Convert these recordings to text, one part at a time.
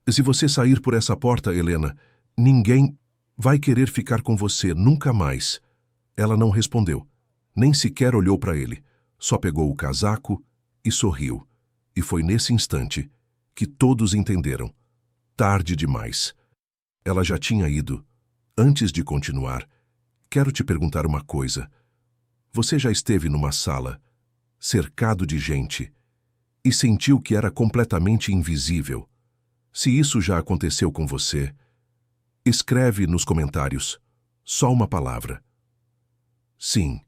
Se você sair por essa porta, Helena, ninguém vai querer ficar com você nunca mais. Ela não respondeu, nem sequer olhou para ele. Só pegou o casaco e sorriu. E foi nesse instante que todos entenderam. Tarde demais. Ela já tinha ido. Antes de continuar, quero te perguntar uma coisa. Você já esteve numa sala, cercado de gente, e sentiu que era completamente invisível? Se isso já aconteceu com você, escreve nos comentários só uma palavra. Sim,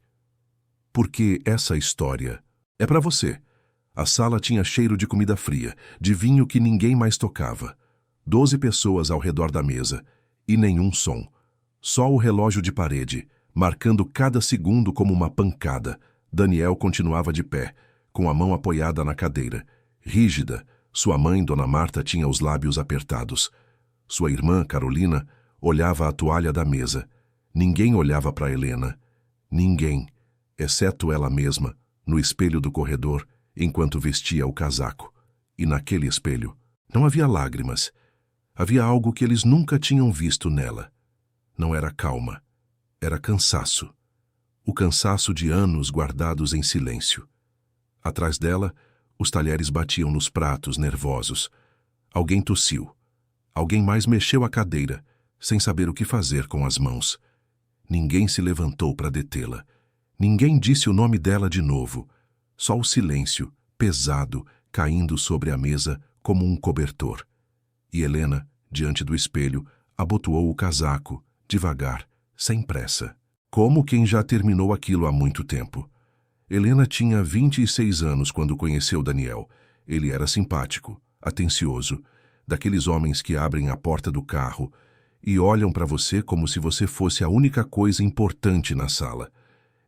porque essa história é para você. A sala tinha cheiro de comida fria, de vinho que ninguém mais tocava. 12 pessoas ao redor da mesa e nenhum som. Só o relógio de parede, marcando cada segundo como uma pancada. Daniel continuava de pé, com a mão apoiada na cadeira, rígida. Sua mãe, Dona Marta, tinha os lábios apertados. Sua irmã, Carolina, olhava a toalha da mesa. Ninguém olhava para Helena. Ninguém, exceto ela mesma, no espelho do corredor, enquanto vestia o casaco. E naquele espelho não havia lágrimas. Havia algo que eles nunca tinham visto nela. Não era calma. Era cansaço. O cansaço de anos guardados em silêncio. Atrás dela, os talheres batiam nos pratos, nervosos. Alguém tossiu. Alguém mais mexeu a cadeira, sem saber o que fazer com as mãos. Ninguém se levantou para detê-la. Ninguém disse o nome dela de novo. Só o silêncio, pesado, caindo sobre a mesa como um cobertor. E Helena, diante do espelho, abotoou o casaco, devagar, sem pressa. Como quem já terminou aquilo há muito tempo. Helena tinha 26 anos quando conheceu Daniel. Ele era simpático, atencioso, daqueles homens que abrem a porta do carro e olham para você como se você fosse a única coisa importante na sala.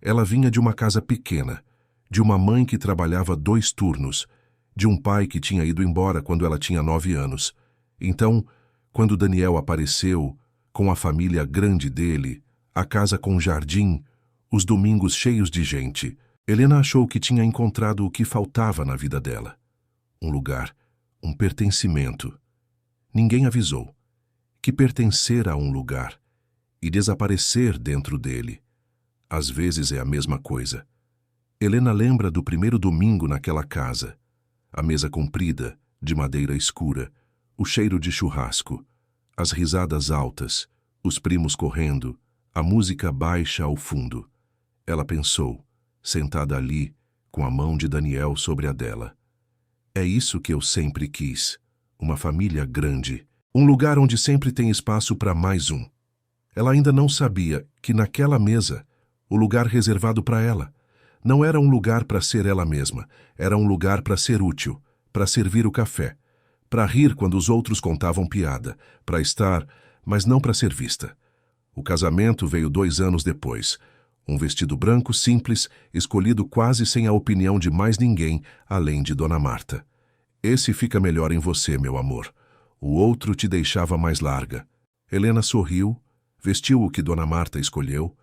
Ela vinha de uma casa pequena, de uma mãe que trabalhava 2 turnos, de um pai que tinha ido embora quando ela tinha 9 anos. Então, quando Daniel apareceu, com a família grande dele, a casa com jardim, os domingos cheios de gente, Helena achou que tinha encontrado o que faltava na vida dela. Um lugar, um pertencimento. Ninguém avisou que pertencer a um lugar e desaparecer dentro dele, às vezes é a mesma coisa. Helena lembra do primeiro domingo naquela casa. A mesa comprida, de madeira escura, o cheiro de churrasco, as risadas altas, os primos correndo, a música baixa ao fundo. Ela pensou, sentada ali, com a mão de Daniel sobre a dela. É isso que eu sempre quis, uma família grande, um lugar onde sempre tem espaço para mais um. Ela ainda não sabia que naquela mesa, o lugar reservado para ela, não era um lugar para ser ela mesma, era um lugar para ser útil, para servir o café, para rir quando os outros contavam piada, para estar, mas não para ser vista. O casamento veio 2 anos depois. Um vestido branco simples, escolhido quase sem a opinião de mais ninguém, além de Dona Marta. Esse fica melhor em você, meu amor. O outro te deixava mais larga. Helena sorriu, vestiu o que Dona Marta escolheu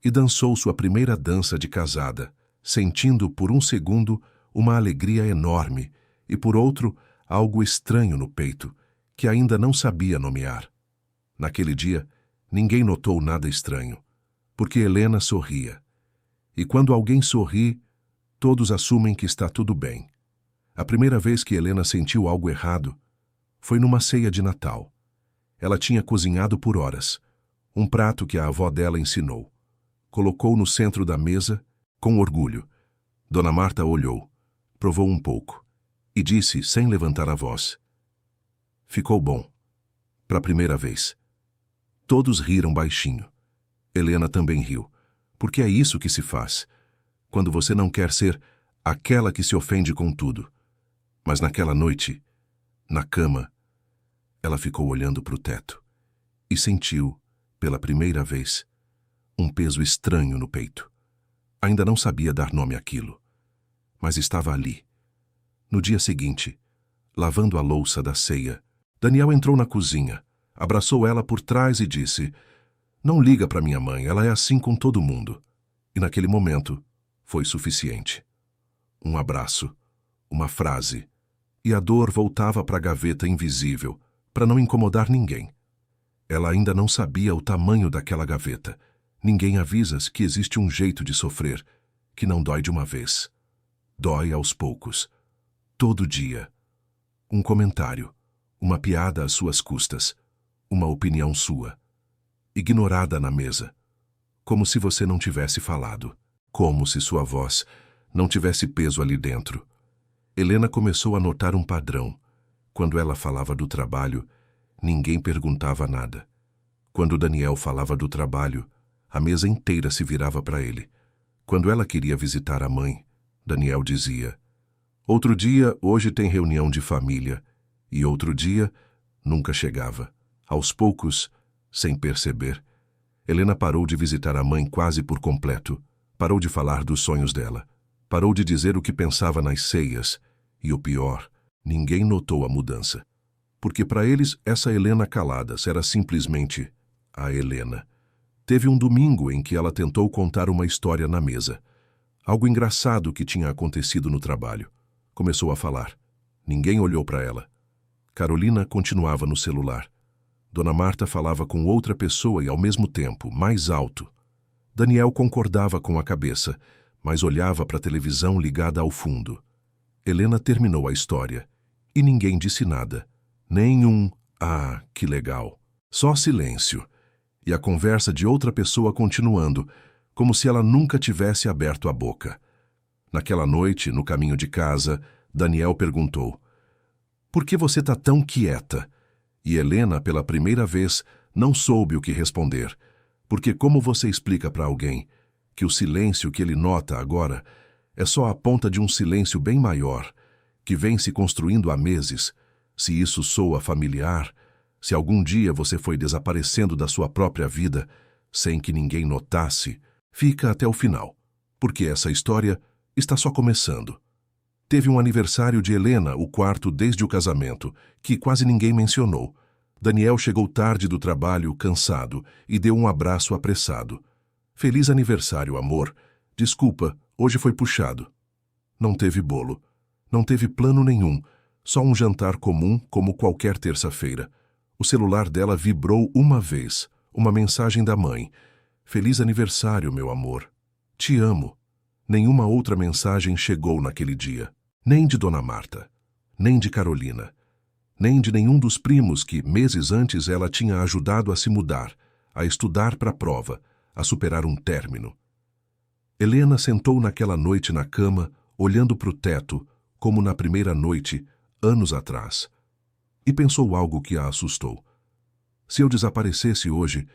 e dançou sua primeira dança de casada, sentindo por um segundo uma alegria enorme e por outro algo estranho no peito, que ainda não sabia nomear. Naquele dia, ninguém notou nada estranho, porque Helena sorria. E quando alguém sorri, todos assumem que está tudo bem. A primeira vez que Helena sentiu algo errado foi numa ceia de Natal. Ela tinha cozinhado por horas, um prato que a avó dela ensinou. Colocou no centro da mesa, com orgulho. Dona Marta olhou, provou um pouco e disse, sem levantar a voz: "Ficou bom." Para a primeira vez. Todos riram baixinho. Helena também riu, porque é isso que se faz, quando você não quer ser aquela que se ofende com tudo. Mas naquela noite, na cama, ela ficou olhando para o teto e sentiu, pela primeira vez, um peso estranho no peito. Ainda não sabia dar nome àquilo, mas estava ali. No dia seguinte, lavando a louça da ceia, Daniel entrou na cozinha, abraçou ela por trás e disse: "Não liga para minha mãe, ela é assim com todo mundo." E naquele momento, foi suficiente. Um abraço, uma frase, e a dor voltava para a gaveta invisível, para não incomodar ninguém. Ela ainda não sabia o tamanho daquela gaveta. Ninguém avisa que existe um jeito de sofrer, que não dói de uma vez. Dói aos poucos. Todo dia. Um comentário, uma piada às suas custas, uma opinião sua. Ignorada na mesa. Como se você não tivesse falado. Como se sua voz não tivesse peso ali dentro. Helena começou a notar um padrão. Quando ela falava do trabalho, ninguém perguntava nada. Quando Daniel falava do trabalho, a mesa inteira se virava para ele. Quando ela queria visitar a mãe, Daniel dizia: "Outro dia, hoje tem reunião de família." E outro dia, nunca chegava. Aos poucos, sem perceber, Helena parou de visitar a mãe quase por completo. Parou de falar dos sonhos dela. Parou de dizer o que pensava nas ceias. E o pior, ninguém notou a mudança. Porque para eles, essa Helena Caladas era simplesmente a Helena. Teve um domingo em que ela tentou contar uma história na mesa. Algo engraçado que tinha acontecido no trabalho. Começou a falar. Ninguém olhou para ela. Carolina continuava no celular. Dona Marta falava com outra pessoa e ao mesmo tempo, mais alto. Daniel concordava com a cabeça, mas olhava para a televisão ligada ao fundo. Helena terminou a história. E ninguém disse nada. Nenhum "ah, que legal." Só silêncio. E a conversa de outra pessoa continuando, como se ela nunca tivesse aberto a boca. Naquela noite, no caminho de casa, Daniel perguntou: "Por que você está tão quieta?" E Helena, pela primeira vez, não soube o que responder. Porque como você explica para alguém que o silêncio que ele nota agora é só a ponta de um silêncio bem maior, que vem se construindo há meses, se isso soa familiar, se algum dia você foi desaparecendo da sua própria vida, sem que ninguém notasse, fica até o final, porque essa história está só começando. Teve um aniversário de Helena, o quarto desde o casamento, que quase ninguém mencionou. Daniel chegou tarde do trabalho, cansado, e deu um abraço apressado. "Feliz aniversário, amor. Desculpa, hoje foi puxado." Não teve bolo. Não teve plano nenhum. Só um jantar comum, como qualquer terça-feira. O celular dela vibrou uma vez. Uma mensagem da mãe. "Feliz aniversário, meu amor. Te amo." Nenhuma outra mensagem chegou naquele dia. Nem de Dona Marta. Nem de Carolina. Nem de nenhum dos primos que, meses antes, ela tinha ajudado a se mudar, a estudar para a prova, a superar um término. Helena sentou naquela noite na cama, olhando para o teto, como na primeira noite, anos atrás. E pensou algo que a assustou. Se eu desaparecesse hoje,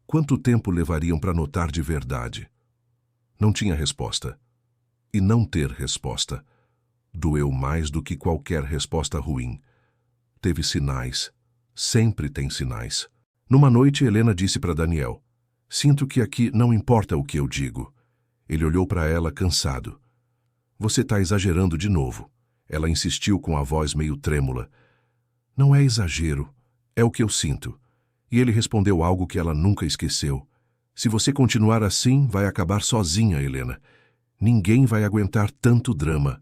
quanto tempo levariam para notar de verdade? Não tinha resposta. E não ter resposta doeu mais do que qualquer resposta ruim. Teve sinais. Sempre tem sinais. Numa noite, Helena disse para Daniel: "Sinto que aqui não importa o que eu digo." Ele olhou para ela cansado. "Você está exagerando de novo." Ela insistiu com a voz meio trêmula. "Não é exagero. É o que eu sinto." E ele respondeu algo que ela nunca esqueceu. "Se você continuar assim, vai acabar sozinha, Helena. Ninguém vai aguentar tanto drama."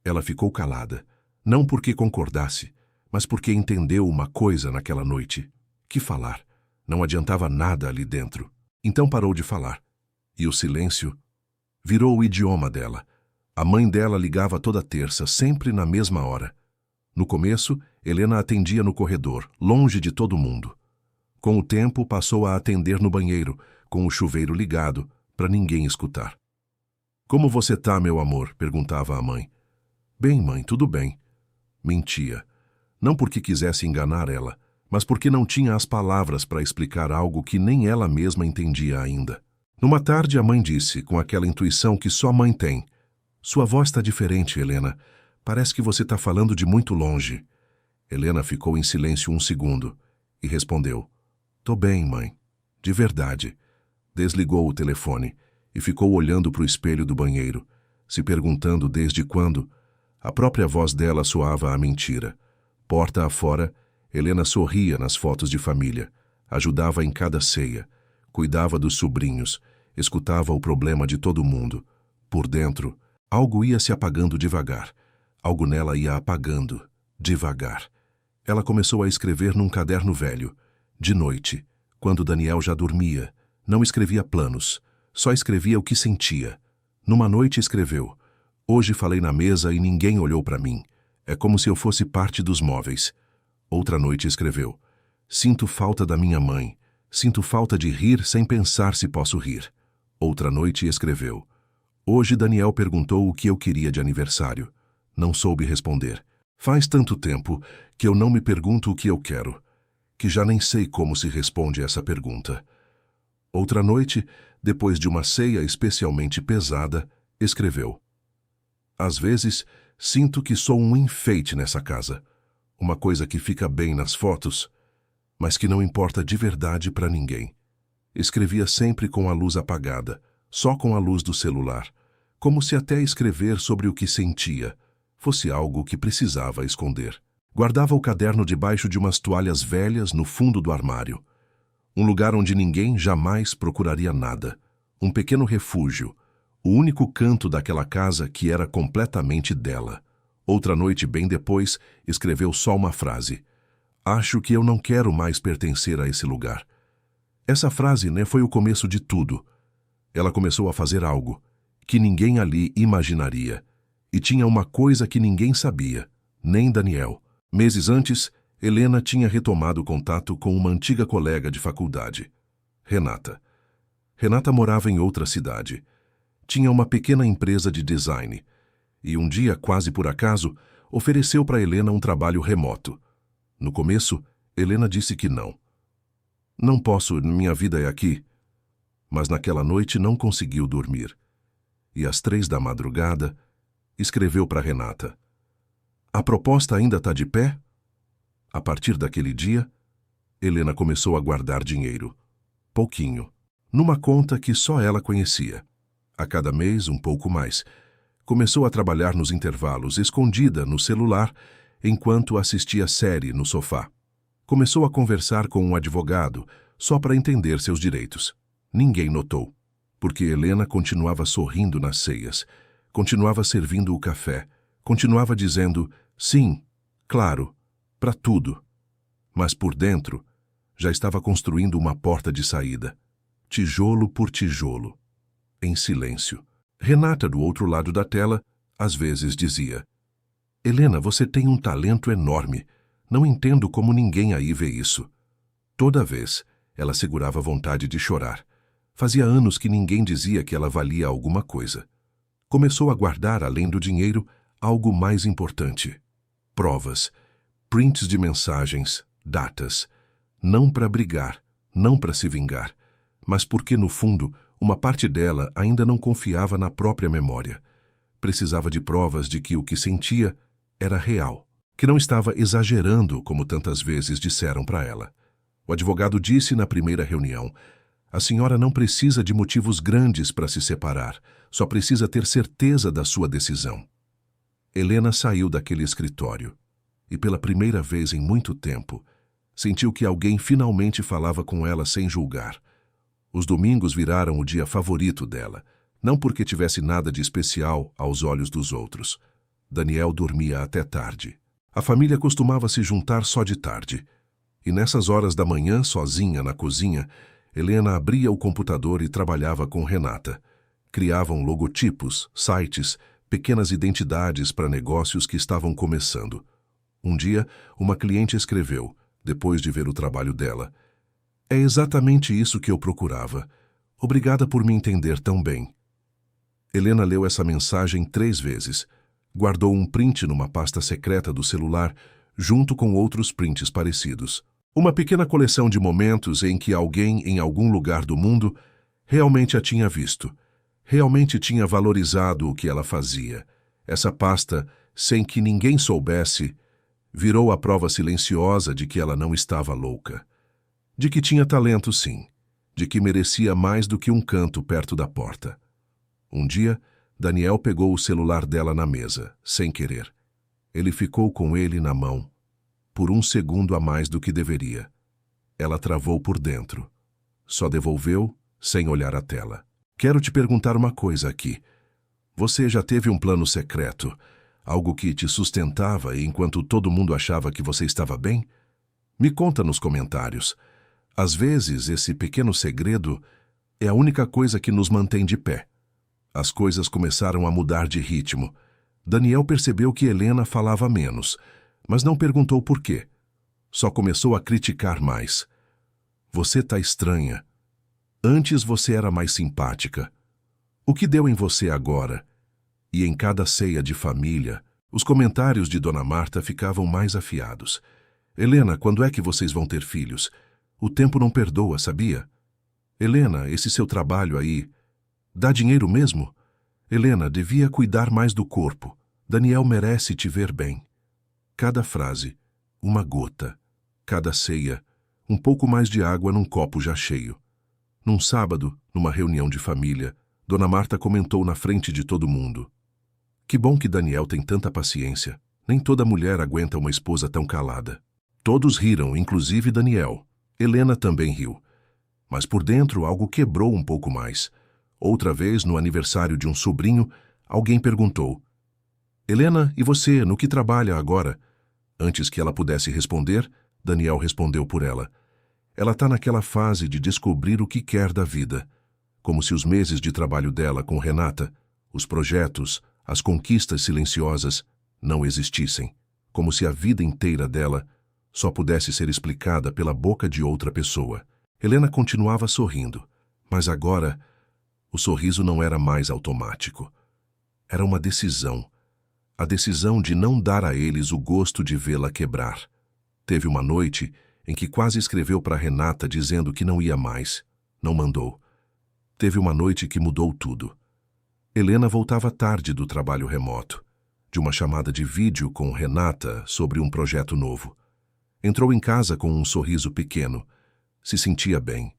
Ela ficou calada. Não porque concordasse, mas porque entendeu uma coisa naquela noite. Que falar? Não adiantava nada ali dentro. Então parou de falar. E o silêncio virou o idioma dela. A mãe dela ligava toda terça, sempre na mesma hora. No começo, Helena atendia no corredor, longe de todo mundo. Com o tempo, passou a atender no banheiro, com o chuveiro ligado, para ninguém escutar. "Como você tá, meu amor?" perguntava a mãe. "Bem, mãe, tudo bem." Mentia. Não porque quisesse enganar ela, mas porque não tinha as palavras para explicar algo que nem ela mesma entendia ainda. Numa tarde, a mãe disse, com aquela intuição que só mãe tem: "Sua voz está diferente, Helena. Parece que você está falando de muito longe." Helena ficou em silêncio um segundo e respondeu: "Tô bem, mãe. De verdade." Desligou o telefone e ficou olhando para o espelho do banheiro, se perguntando desde quando a própria voz dela soava a mentira. Porta afora, Helena sorria nas fotos de família, ajudava em cada ceia, cuidava dos sobrinhos, escutava o problema de todo mundo. Por dentro, algo ia se apagando devagar. Algo nela ia apagando, devagar. Ela começou a escrever num caderno velho. De noite, quando Daniel já dormia, não escrevia planos, só escrevia o que sentia. Numa noite escreveu: "Hoje falei na mesa e ninguém olhou para mim. É como se eu fosse parte dos móveis." Outra noite escreveu: "Sinto falta da minha mãe. Sinto falta de rir sem pensar se posso rir." Outra noite escreveu: "Hoje Daniel perguntou o que eu queria de aniversário. Não soube responder. Faz tanto tempo que eu não me pergunto o que eu quero, que já nem sei como se responde essa pergunta." Outra noite, depois de uma ceia especialmente pesada, escreveu: "Às vezes, sinto que sou um enfeite nessa casa, uma coisa que fica bem nas fotos, mas que não importa de verdade para ninguém." Escrevia sempre com a luz apagada, só com a luz do celular, como se até escrever sobre o que sentia fosse algo que precisava esconder. Guardava o caderno debaixo de umas toalhas velhas no fundo do armário. Um lugar onde ninguém jamais procuraria nada. Um pequeno refúgio, o único canto daquela casa que era completamente dela. Outra noite, bem depois, escreveu só uma frase: "Acho que eu não quero mais pertencer a esse lugar." Essa frase, né, foi o começo de tudo. Ela começou a fazer algo que ninguém ali imaginaria. E tinha uma coisa que ninguém sabia, nem Daniel. Meses antes, Helena tinha retomado contato com uma antiga colega de faculdade, Renata. Renata morava em outra cidade. Tinha uma pequena empresa de design. E um dia, quase por acaso, ofereceu para Helena um trabalho remoto. No começo, Helena disse que não. "Não posso, minha vida é aqui." Mas naquela noite não conseguiu dormir. E às 3 da madrugada, escreveu para Renata: "A proposta ainda está de pé?" A partir daquele dia, Helena começou a guardar dinheiro. Pouquinho. Numa conta que só ela conhecia. A cada mês, um pouco mais. Começou a trabalhar nos intervalos, escondida no celular, enquanto assistia série no sofá. Começou a conversar com um advogado, só para entender seus direitos. Ninguém notou, porque Helena continuava sorrindo nas ceias, continuava servindo o café, continuava dizendo sim, claro, para tudo. Mas por dentro, já estava construindo uma porta de saída, tijolo por tijolo, em silêncio. Renata, do outro lado da tela, às vezes dizia: "Helena, você tem um talento enorme. Não entendo como ninguém aí vê isso." Toda vez, ela segurava a vontade de chorar. Fazia anos que ninguém dizia que ela valia alguma coisa. Começou a guardar, além do dinheiro, algo mais importante: provas, prints de mensagens, datas. Não para brigar, não para se vingar, mas porque, no fundo, uma parte dela ainda não confiava na própria memória. Precisava de provas de que o que sentia era real, que não estava exagerando como tantas vezes disseram para ela. O advogado disse na primeira reunião: "A senhora não precisa de motivos grandes para se separar, só precisa ter certeza da sua decisão." Helena saiu daquele escritório e, pela primeira vez em muito tempo, sentiu que alguém finalmente falava com ela sem julgar. Os domingos viraram o dia favorito dela, não porque tivesse nada de especial aos olhos dos outros. Daniel dormia até tarde. A família costumava se juntar só de tarde. E nessas horas da manhã, sozinha na cozinha, Helena abria o computador e trabalhava com Renata. Criavam logotipos, sites, pequenas identidades para negócios que estavam começando. Um dia, uma cliente escreveu, depois de ver o trabalho dela: "É exatamente isso que eu procurava. Obrigada por me entender tão bem." Helena leu essa mensagem 3 vezes. Guardou um print numa pasta secreta do celular, junto com outros prints parecidos. Uma pequena coleção de momentos em que alguém em algum lugar do mundo realmente a tinha visto, realmente tinha valorizado o que ela fazia. Essa pasta, sem que ninguém soubesse, virou a prova silenciosa de que ela não estava louca. De que tinha talento, sim. De que merecia mais do que um canto perto da porta. Um dia, Daniel pegou o celular dela na mesa, sem querer. Ele ficou com ele na mão, por um segundo a mais do que deveria. Ela travou por dentro. Só devolveu, sem olhar a tela. "Quero te perguntar uma coisa aqui. Você já teve um plano secreto? Algo que te sustentava enquanto todo mundo achava que você estava bem? Me conta nos comentários. Às vezes, esse pequeno segredo é a única coisa que nos mantém de pé. As coisas começaram a mudar de ritmo. Daniel percebeu que Helena falava menos, mas não perguntou por quê. Só começou a criticar mais. Você tá estranha. Antes você era mais simpática. O que deu em você agora? E em cada ceia de família, os comentários de Dona Marta ficavam mais afiados. Helena, quando é que vocês vão ter filhos? O tempo não perdoa, sabia? Helena, esse seu trabalho aí, dá dinheiro mesmo? Helena, devia cuidar mais do corpo. Daniel merece te ver bem. Cada frase, uma gota. Cada ceia, um pouco mais de água num copo já cheio. Num sábado, numa reunião de família, Dona Marta comentou na frente de todo mundo. Que bom que Daniel tem tanta paciência. Nem toda mulher aguenta uma esposa tão calada. Todos riram, inclusive Daniel. Helena também riu. Mas por dentro algo quebrou um pouco mais. Outra vez, no aniversário de um sobrinho, alguém perguntou: Helena, e você, no que trabalha agora? Antes que ela pudesse responder, Daniel respondeu por ela. Ela está naquela fase de descobrir o que quer da vida. Como se os meses de trabalho dela com Renata, os projetos, as conquistas silenciosas, não existissem. Como se a vida inteira dela só pudesse ser explicada pela boca de outra pessoa. Helena continuava sorrindo, mas agora o sorriso não era mais automático. Era uma decisão. A decisão de não dar a eles o gosto de vê-la quebrar. Teve uma noite em que quase escreveu para Renata dizendo que não ia mais. Não mandou. Teve uma noite que mudou tudo. Helena voltava tarde do trabalho remoto, de uma chamada de vídeo com Renata sobre um projeto novo. Entrou em casa com um sorriso pequeno. Se sentia bem.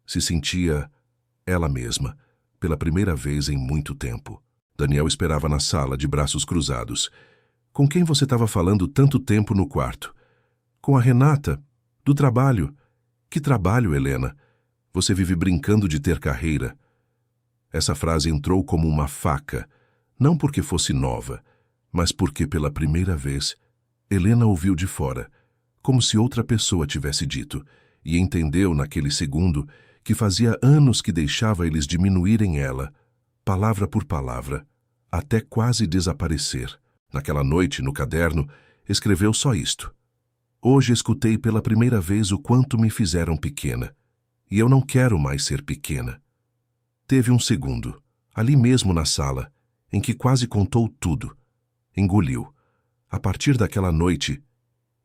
Se sentia ela mesma, pela primeira vez em muito tempo. Daniel esperava na sala, de braços cruzados. Com quem você estava falando tanto tempo no quarto? Com a Renata. Do trabalho. Que trabalho, Helena? Você vive brincando de ter carreira. Essa frase entrou como uma faca, não porque fosse nova, mas porque pela primeira vez, Helena ouviu de fora, como se outra pessoa tivesse dito, e entendeu naquele segundo que fazia anos que deixava eles diminuírem ela, palavra por palavra, até quase desaparecer. Naquela noite, no caderno, escreveu só isto. Hoje escutei pela primeira vez o quanto me fizeram pequena, e eu não quero mais ser pequena. Teve um segundo, ali mesmo na sala, em que quase contou tudo. Engoliu. A partir daquela noite,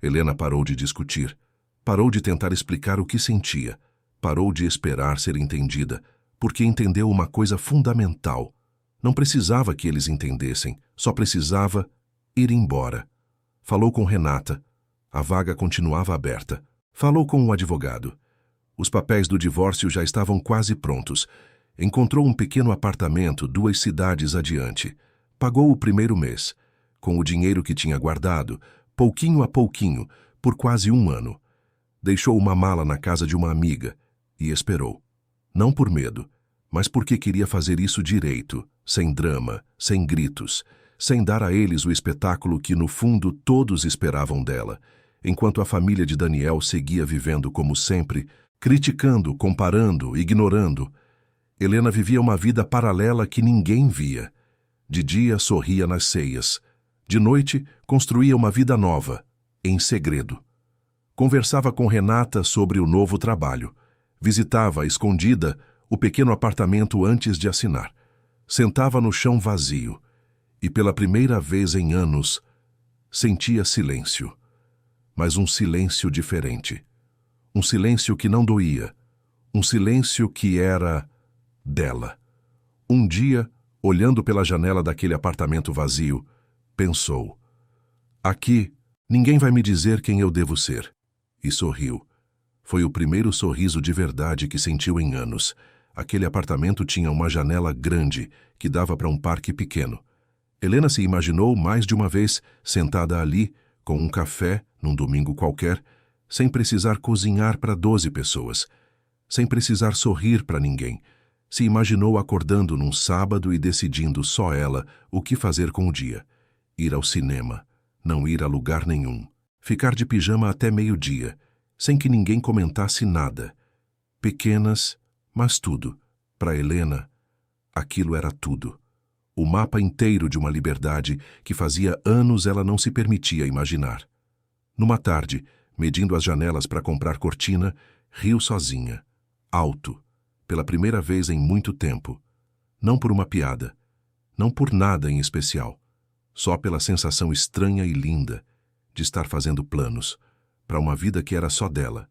Helena parou de discutir, parou de tentar explicar o que sentia, parou de esperar ser entendida, porque entendeu uma coisa fundamental. Não precisava que eles entendessem, só precisava ir embora. Falou com Renata. A vaga continuava aberta. Falou com o advogado. Os papéis do divórcio já estavam quase prontos. Encontrou um pequeno apartamento 2 cidades adiante. Pagou o primeiro mês. Com o dinheiro que tinha guardado, pouquinho a pouquinho, por quase 1 ano. Deixou uma mala na casa de uma amiga e esperou. Não por medo, mas porque queria fazer isso direito, sem drama, sem gritos, sem dar a eles o espetáculo que, no fundo, todos esperavam dela, enquanto a família de Daniel seguia vivendo como sempre, criticando, comparando, ignorando. Helena vivia uma vida paralela que ninguém via. De dia, sorria nas ceias. De noite, construía uma vida nova, em segredo. Conversava com Renata sobre o novo trabalho. Visitava, escondida, o pequeno apartamento antes de assinar. Sentava no chão vazio e, pela primeira vez em anos, sentia silêncio. Mas um silêncio diferente. Um silêncio que não doía. Um silêncio que era dela. Um dia, olhando pela janela daquele apartamento vazio, pensou: aqui, ninguém vai me dizer quem eu devo ser. E sorriu. Foi o primeiro sorriso de verdade que sentiu em anos. Aquele apartamento tinha uma janela grande que dava para um parque pequeno. Helena se imaginou mais de uma vez sentada ali, com um café, num domingo qualquer, sem precisar cozinhar para 12 pessoas, sem precisar sorrir para ninguém. Se imaginou acordando num sábado e decidindo só ela o que fazer com o dia. Ir ao cinema, não ir a lugar nenhum, ficar de pijama até meio-dia, sem que ninguém comentasse nada. Pequenas, mas tudo. Para Helena, aquilo era tudo. O mapa inteiro de uma liberdade que fazia anos ela não se permitia imaginar. Numa tarde, medindo as janelas para comprar cortina, riu sozinha, alto, pela primeira vez em muito tempo. Não por uma piada, não por nada em especial, só pela sensação estranha e linda de estar fazendo planos para uma vida que era só dela.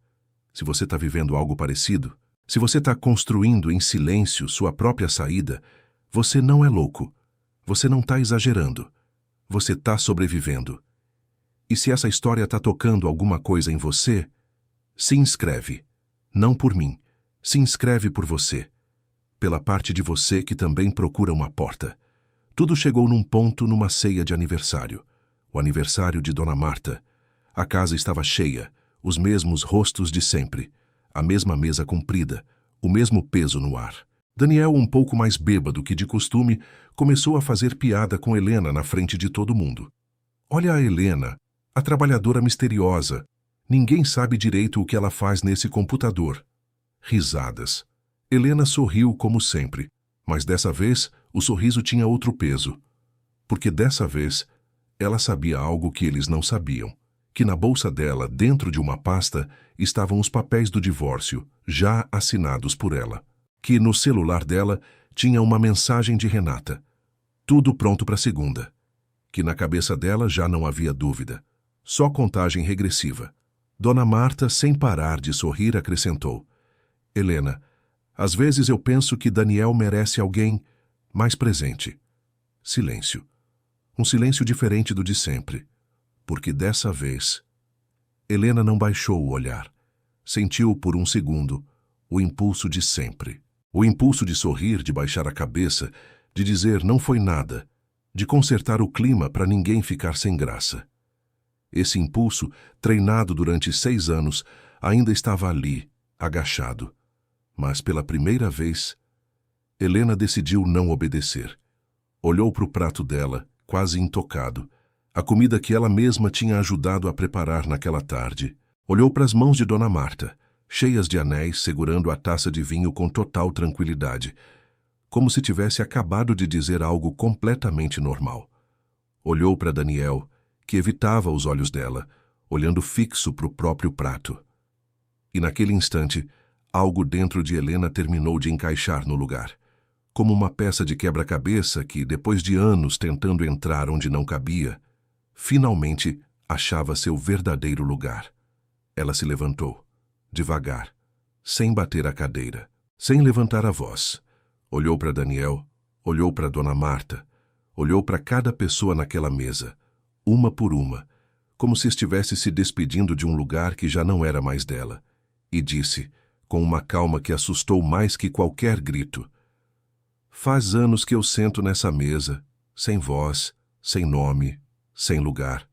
Se você está vivendo algo parecido, se você está construindo em silêncio sua própria saída, você não é louco. Você não está exagerando. Você está sobrevivendo. E se essa história está tocando alguma coisa em você, se inscreve. Não por mim. Se inscreve por você. Pela parte de você que também procura uma porta. Tudo chegou num ponto numa ceia de aniversário. O aniversário de Dona Marta. A casa estava cheia, os mesmos rostos de sempre, a mesma mesa comprida, o mesmo peso no ar. Daniel, um pouco mais bêbado que de costume, começou a fazer piada com Helena na frente de todo mundo. Olha a Helena, a trabalhadora misteriosa. Ninguém sabe direito o que ela faz nesse computador. Risadas. Helena sorriu como sempre, mas dessa vez o sorriso tinha outro peso. Porque dessa vez ela sabia algo que eles não sabiam. Que na bolsa dela, dentro de uma pasta, estavam os papéis do divórcio, já assinados por ela. Que no celular dela tinha uma mensagem de Renata. Tudo pronto para segunda. Que na cabeça dela já não havia dúvida. Só contagem regressiva. Dona Marta, sem parar de sorrir, acrescentou: Helena, às vezes eu penso que Daniel merece alguém mais presente. Silêncio. Um silêncio diferente do de sempre. Porque dessa vez, Helena não baixou o olhar. Sentiu por um segundo o impulso de sempre. O impulso de sorrir, de baixar a cabeça, de dizer não foi nada, de consertar o clima para ninguém ficar sem graça. Esse impulso, treinado durante 6 anos, ainda estava ali, agachado. Mas pela primeira vez, Helena decidiu não obedecer. Olhou para o prato dela, quase intocado, a comida que ela mesma tinha ajudado a preparar naquela tarde. Olhou para as mãos de Dona Marta, cheias de anéis, segurando a taça de vinho com total tranquilidade, como se tivesse acabado de dizer algo completamente normal. Olhou para Daniel, que evitava os olhos dela, olhando fixo para o próprio prato. E naquele instante, algo dentro de Helena terminou de encaixar no lugar. Como uma peça de quebra-cabeça que, depois de anos tentando entrar onde não cabia, finalmente achava seu verdadeiro lugar. Ela se levantou, devagar, sem bater a cadeira, sem levantar a voz. Olhou para Daniel, olhou para Dona Marta, olhou para cada pessoa naquela mesa, uma por uma, como se estivesse se despedindo de um lugar que já não era mais dela, e disse, com uma calma que assustou mais que qualquer grito: Faz anos que eu sento nessa mesa, sem voz, sem nome, sem lugar.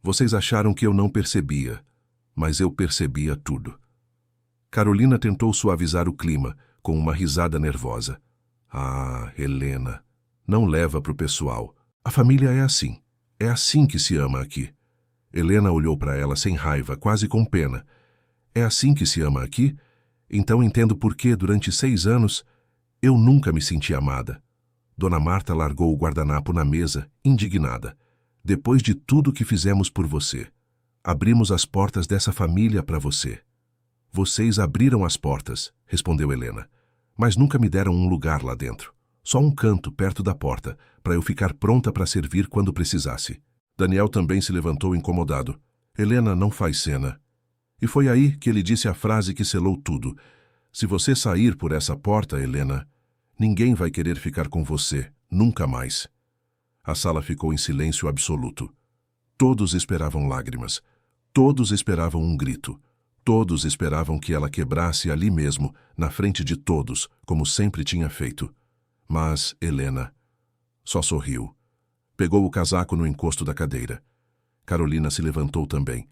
Vocês acharam que eu não percebia, mas eu percebia tudo. Carolina tentou suavizar o clima, com uma risada nervosa. Ah, Helena, não leva pro pessoal. A família é assim que se ama aqui. Helena olhou para ela sem raiva, quase com pena. É assim que se ama aqui? Então entendo por que, durante 6 anos, eu nunca me senti amada. Dona Marta largou o guardanapo na mesa, indignada. Depois de tudo que fizemos por você, abrimos as portas dessa família para você. Vocês abriram as portas, respondeu Helena, mas nunca me deram um lugar lá dentro. Só um canto perto da porta, para eu ficar pronta para servir quando precisasse. Daniel também se levantou incomodado. Helena, não faz cena. E foi aí que ele disse a frase que selou tudo. Se você sair por essa porta, Helena, ninguém vai querer ficar com você, nunca mais. A sala ficou em silêncio absoluto. Todos esperavam lágrimas. Todos esperavam um grito. Todos esperavam que ela quebrasse ali mesmo, na frente de todos, como sempre tinha feito. Mas Helena só sorriu. Pegou o casaco no encosto da cadeira. Carolina se levantou também.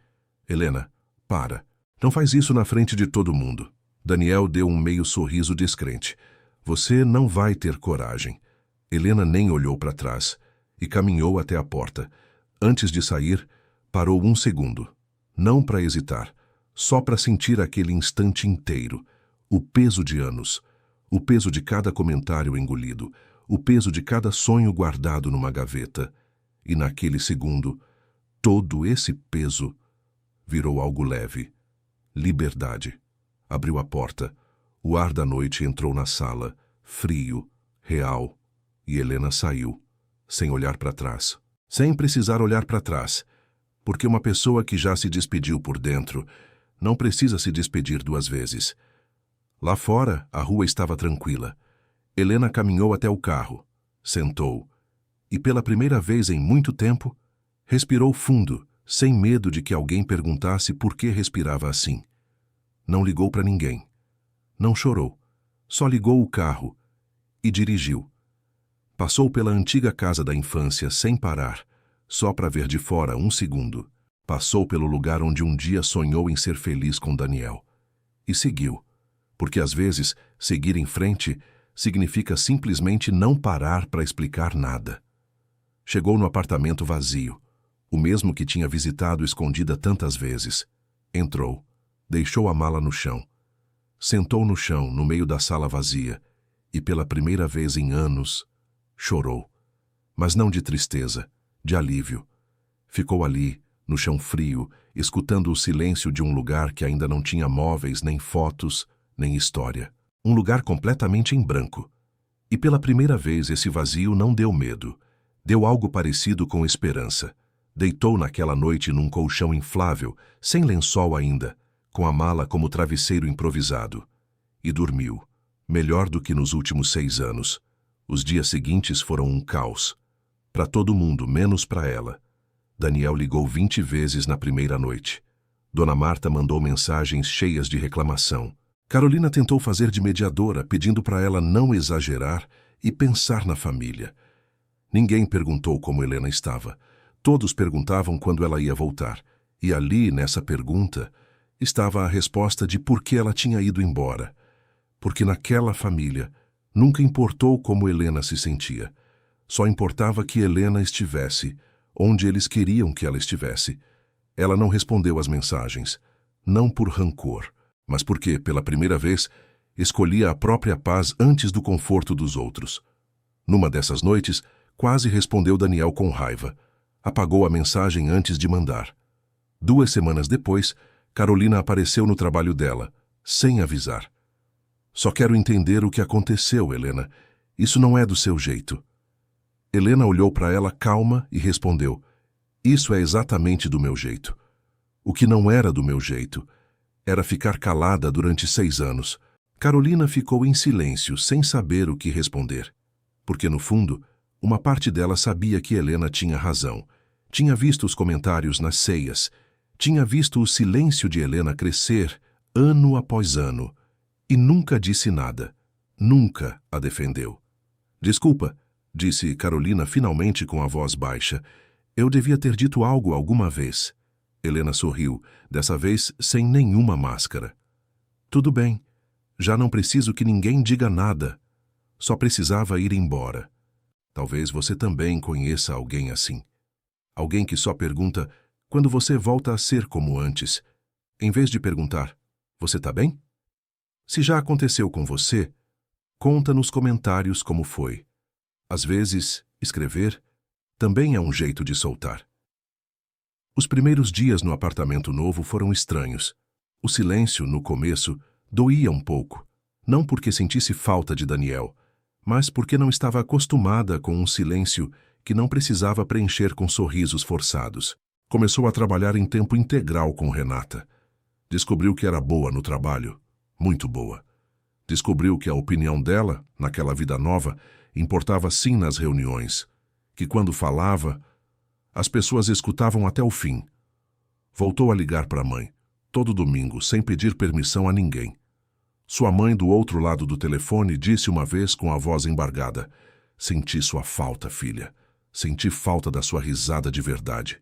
Helena, para. Não faz isso na frente de todo mundo. Daniel deu um meio sorriso descrente. Você não vai ter coragem. Helena nem olhou para trás. e caminhou até a porta. Antes de sair, parou um segundo. Não para hesitar, só para sentir aquele instante inteiro. O peso de anos, o peso de cada comentário engolido, o peso de cada sonho guardado numa gaveta. E naquele segundo, todo esse peso virou algo leve. Liberdade. Abriu a porta. O ar da noite entrou na sala, frio, real, e Helena saiu, sem olhar para trás. Sem precisar olhar para trás, porque uma pessoa que já se despediu por dentro não precisa se despedir duas vezes. Lá fora, a rua estava tranquila. Helena caminhou até o carro, sentou, e pela primeira vez em muito tempo, respirou fundo, sem medo de que alguém perguntasse por que respirava assim. Não ligou para ninguém. Não chorou. Só ligou o carro e dirigiu. Passou pela antiga casa da infância sem parar, só para ver de fora um segundo. Passou pelo lugar onde um dia sonhou em ser feliz com Daniel. E seguiu, porque às vezes seguir em frente significa simplesmente não parar para explicar nada. Chegou no apartamento vazio, o mesmo que tinha visitado escondida tantas vezes. Entrou, deixou a mala no chão. Sentou no chão, no meio da sala vazia, e pela primeira vez em anos, chorou. Mas não de tristeza, de alívio. Ficou ali, no chão frio, escutando o silêncio de um lugar que ainda não tinha móveis, nem fotos, nem história. Um lugar completamente em branco. E pela primeira vez esse vazio não deu medo. Deu algo parecido com esperança. Deitou naquela noite num colchão inflável, sem lençol ainda, com a mala como travesseiro improvisado. E dormiu. Melhor do que nos últimos 6 anos. Os dias seguintes foram um caos. Para todo mundo, menos para ela. Daniel ligou 20 vezes na primeira noite. Dona Marta mandou mensagens cheias de reclamação. Carolina tentou fazer de mediadora, pedindo para ela não exagerar e pensar na família. Ninguém perguntou como Helena estava. Todos perguntavam quando ela ia voltar. E ali, nessa pergunta, estava a resposta de por que ela tinha ido embora. Porque naquela família nunca importou como Helena se sentia. Só importava que Helena estivesse onde eles queriam que ela estivesse. Ela não respondeu às mensagens, não por rancor, mas porque, pela primeira vez, escolhia a própria paz antes do conforto dos outros. Numa dessas noites, quase respondeu Daniel com raiva. Apagou a mensagem antes de mandar. 2 semanas depois, Carolina apareceu no trabalho dela, sem avisar. Só quero entender o que aconteceu, Helena. Isso não é do seu jeito. Helena olhou para ela calma e respondeu: isso é exatamente do meu jeito. O que não era do meu jeito era ficar calada durante 6 anos. Carolina ficou em silêncio, sem saber o que responder. Porque, no fundo, uma parte dela sabia que Helena tinha razão. Tinha visto os comentários nas ceias. Tinha visto o silêncio de Helena crescer, ano após ano. E nunca disse nada. Nunca a defendeu. Desculpa, disse Carolina finalmente com a voz baixa. Eu devia ter dito algo alguma vez. Helena sorriu, dessa vez sem nenhuma máscara. Tudo bem. Já não preciso que ninguém diga nada. Só precisava ir embora. Talvez você também conheça alguém assim. Alguém que só pergunta quando você volta a ser como antes, em vez de perguntar, você tá bem? Se já aconteceu com você, conta nos comentários como foi. Às vezes, escrever também é um jeito de soltar. Os primeiros dias no apartamento novo foram estranhos. O silêncio, no começo, doía um pouco. Não porque sentisse falta de Daniel, mas porque não estava acostumada com um silêncio que não precisava preencher com sorrisos forçados. Começou a trabalhar em tempo integral com Renata. Descobriu que era boa no trabalho, muito boa. Descobriu que a opinião dela, naquela vida nova, importava sim nas reuniões, que quando falava, as pessoas escutavam até o fim. Voltou a ligar para a mãe, todo domingo, sem pedir permissão a ninguém. Sua mãe, do outro lado do telefone, disse uma vez com a voz embargada: senti sua falta, filha. Senti falta da sua risada de verdade.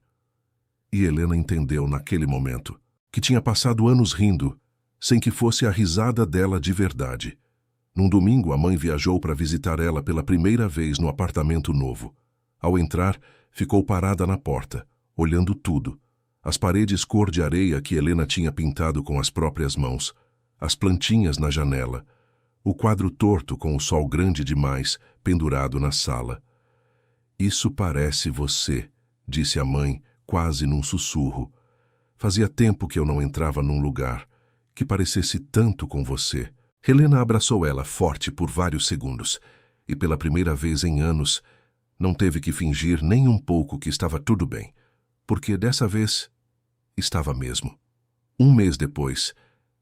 E Helena entendeu naquele momento que tinha passado anos rindo, sem que fosse a risada dela de verdade. Num domingo, a mãe viajou para visitar ela pela primeira vez no apartamento novo. Ao entrar, ficou parada na porta, olhando tudo. As paredes cor de areia que Helena tinha pintado com as próprias mãos, as plantinhas na janela, o quadro torto com o sol grande demais pendurado na sala. "Isso parece você", disse a mãe, quase num sussurro. "Fazia tempo que eu não entrava num lugar que parecesse tanto com você." Helena abraçou ela forte por vários segundos, e pela primeira vez em anos, não teve que fingir nem um pouco que estava tudo bem, porque dessa vez estava mesmo. Um mês depois,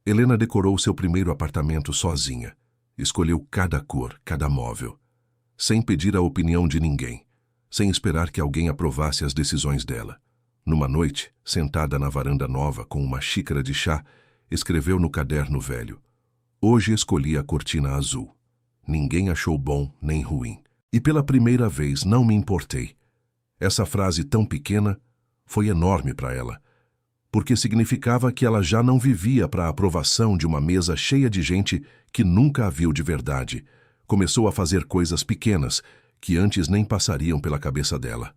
Helena decorou seu primeiro apartamento sozinha. Escolheu cada cor, cada móvel, sem pedir a opinião de ninguém, sem esperar que alguém aprovasse as decisões dela. Numa noite, sentada na varanda nova com uma xícara de chá, escreveu no caderno velho: "Hoje escolhi a cortina azul. Ninguém achou bom nem ruim. E pela primeira vez não me importei." Essa frase tão pequena foi enorme para ela, porque significava que ela já não vivia para a aprovação de uma mesa cheia de gente que nunca a viu de verdade. Começou a fazer coisas pequenas que antes nem passariam pela cabeça dela.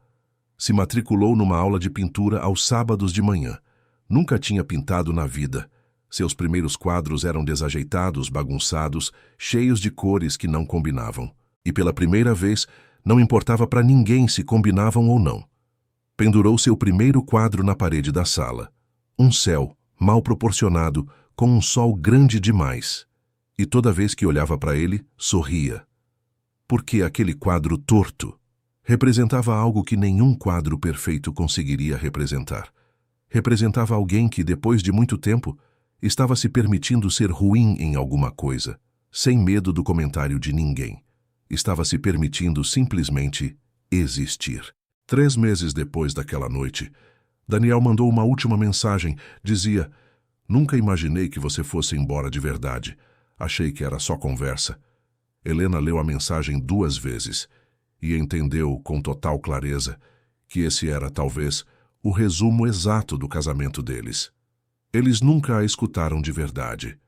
Se matriculou numa aula de pintura aos sábados de manhã. Nunca tinha pintado na vida. Seus primeiros quadros eram desajeitados, bagunçados, cheios de cores que não combinavam. E pela primeira vez, não importava para ninguém se combinavam ou não. Pendurou seu primeiro quadro na parede da sala. Um céu mal proporcionado com um sol grande demais. E toda vez que olhava para ele, sorria. Porque aquele quadro torto representava algo que nenhum quadro perfeito conseguiria representar. Representava alguém que, depois de muito tempo, estava se permitindo ser ruim em alguma coisa, sem medo do comentário de ninguém. Estava se permitindo simplesmente existir. 3 meses depois daquela noite, Daniel mandou uma última mensagem. Dizia: "Nunca imaginei que você fosse embora de verdade. Achei que era só conversa." Helena leu a mensagem 2 vezes e entendeu com total clareza que esse era, talvez, o resumo exato do casamento deles. Eles nunca a escutaram de verdade.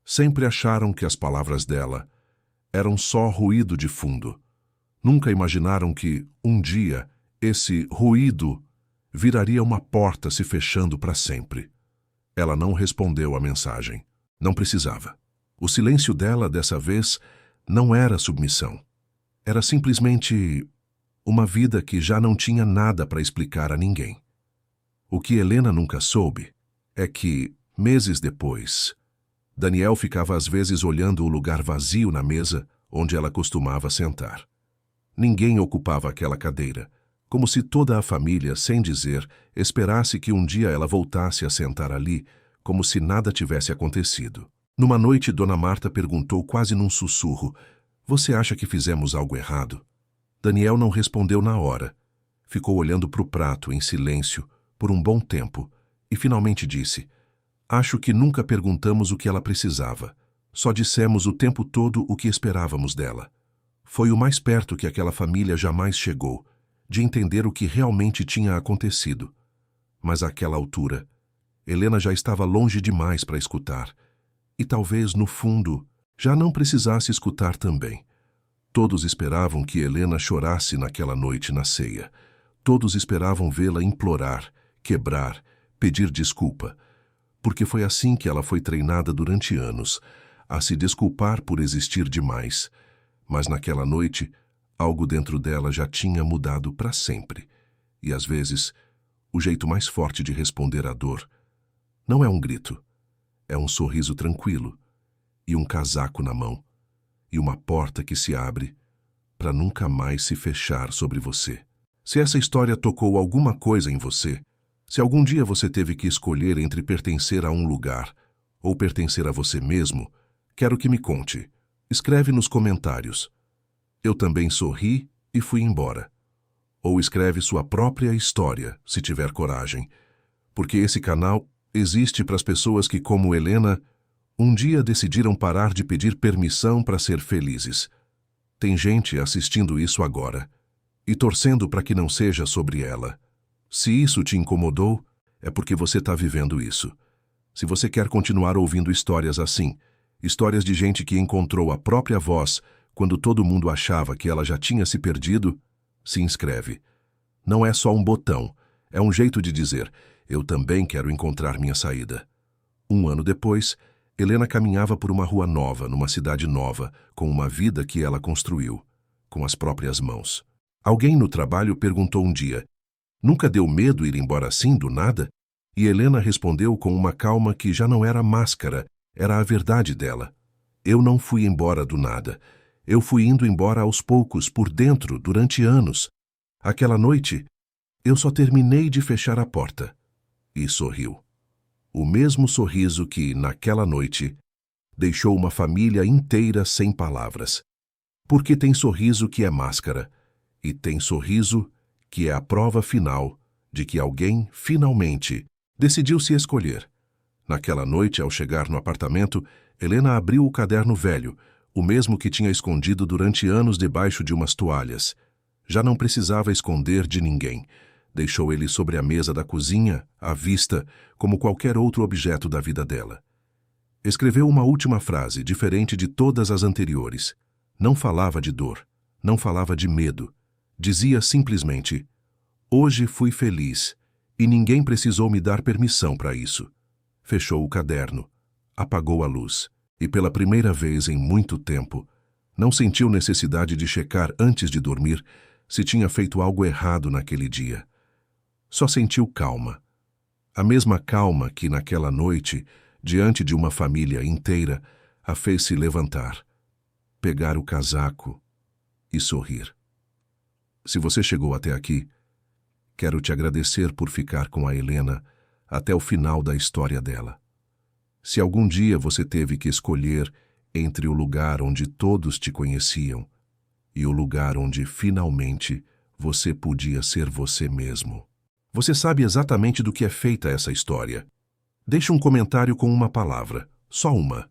Sempre acharam que as palavras dela eram só ruído de fundo. Nunca imaginaram que, um dia, esse ruído viraria uma porta se fechando para sempre. Ela não respondeu à mensagem. Não precisava. O silêncio dela, dessa vez, não era submissão. Era simplesmente uma vida que já não tinha nada para explicar a ninguém. O que Helena nunca soube é que, meses depois, Daniel ficava às vezes olhando o lugar vazio na mesa onde ela costumava sentar. Ninguém ocupava aquela cadeira, como se toda a família, sem dizer, esperasse que um dia ela voltasse a sentar ali, como se nada tivesse acontecido. Numa noite, Dona Marta perguntou quase num sussurro: "Você acha que fizemos algo errado?" Daniel não respondeu na hora. Ficou olhando para o prato, em silêncio, por um bom tempo, e finalmente disse: "Acho que nunca perguntamos o que ela precisava. Só dissemos o tempo todo o que esperávamos dela. Foi o mais perto que aquela família jamais chegou, de entender o que realmente tinha acontecido. Mas àquela altura, Helena já estava longe demais para escutar. E talvez, no fundo, já não precisasse escutar também. Todos esperavam que Helena chorasse naquela noite na ceia. Todos esperavam vê-la implorar, quebrar, pedir desculpa. Porque foi assim que ela foi treinada durante anos, a se desculpar por existir demais. Mas naquela noite, algo dentro dela já tinha mudado para sempre. E às vezes, o jeito mais forte de responder à dor não é um grito, é um sorriso tranquilo, e um casaco na mão, e uma porta que se abre para nunca mais se fechar sobre você. Se essa história tocou alguma coisa em você, se algum dia você teve que escolher entre pertencer a um lugar ou pertencer a você mesmo, quero que me conte. Escreve nos comentários: "Eu também sorri e fui embora." Ou escreve sua própria história, se tiver coragem, porque esse canal existe para as pessoas que, como Helena, um dia decidiram parar de pedir permissão para ser felizes. Tem gente assistindo isso agora e torcendo para que não seja sobre ela. Se isso te incomodou, é porque você está vivendo isso. Se você quer continuar ouvindo histórias assim, histórias de gente que encontrou a própria voz quando todo mundo achava que ela já tinha se perdido, Se inscreve. Não é só um botão, é um jeito de dizer: eu também quero encontrar minha saída. 1 ano depois, Helena caminhava por uma rua nova, numa cidade nova, com uma vida que ela construiu, com as próprias mãos. Alguém no trabalho perguntou um dia: nunca deu medo ir embora assim, do nada? E Helena respondeu com uma calma que já não era máscara, era a verdade dela. Eu não fui embora do nada. Eu fui indo embora aos poucos, por dentro, durante anos. Aquela noite, eu só terminei de fechar a porta. E sorriu. O mesmo sorriso que, naquela noite, deixou uma família inteira sem palavras. Porque tem sorriso que é máscara, e tem sorriso que é a prova final de que alguém, finalmente, decidiu se escolher. Naquela noite, ao chegar no apartamento, Helena abriu o caderno velho, o mesmo que tinha escondido durante anos debaixo de umas toalhas. Já não precisava esconder de ninguém. Deixou ele sobre a mesa da cozinha, à vista, como qualquer outro objeto da vida dela. Escreveu uma última frase, diferente de todas as anteriores. Não falava de dor, não falava de medo. Dizia simplesmente: hoje fui feliz, e ninguém precisou me dar permissão para isso. Fechou o caderno, apagou a luz, e pela primeira vez em muito tempo, não sentiu necessidade de checar antes de dormir se tinha feito algo errado naquele dia. Só sentiu calma. A mesma calma que, naquela noite, diante de uma família inteira, a fez se levantar, pegar o casaco e sorrir. Se você chegou até aqui, quero te agradecer por ficar com a Helena até o final da história dela. Se algum dia você teve que escolher entre o lugar onde todos te conheciam e o lugar onde, finalmente, você podia ser você mesmo, você sabe exatamente do que é feita essa história. Deixe um comentário com uma palavra, só uma: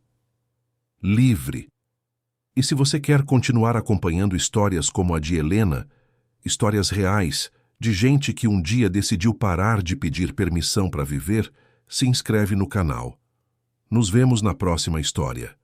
livre. E se você quer continuar acompanhando histórias como a de Helena, histórias reais, de gente que um dia decidiu parar de pedir permissão para viver, se inscreve no canal. Nos vemos na próxima história.